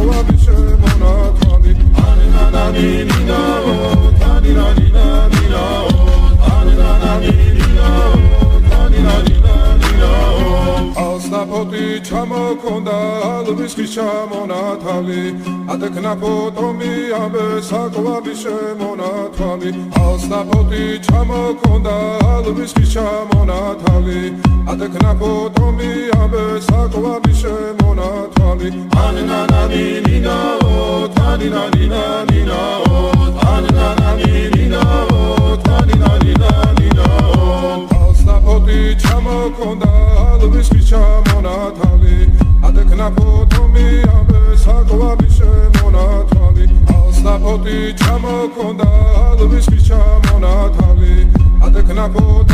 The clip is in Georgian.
საკვები შემონათვალი ანანანინინაო თანინანინანინაო ანანანინინაო თანინანინანინაო ალსნაფოთი ჩამოქონდა ალვისხის ჩამონათალი ადეკნაფოთომი ამბე საკვები შემონათვალი ალსნაფოთი ჩამოქონდა ალვისხის ჩამონათალი ადეკნაფოთომი ამბე საკვები შემონათვალი ანანანინინაო თანინანინანინაო ანანანინინაო თანინანინანინაო ალსნაფოთი ჩამოქონდა ალვისხის ჩამონათალი ადეკნაფოთომი ამბე საკვები შემონათვალი ალსნაფოთი ჩამოქონდა ალვისხის ჩამონათალი ადეკნაფოთომი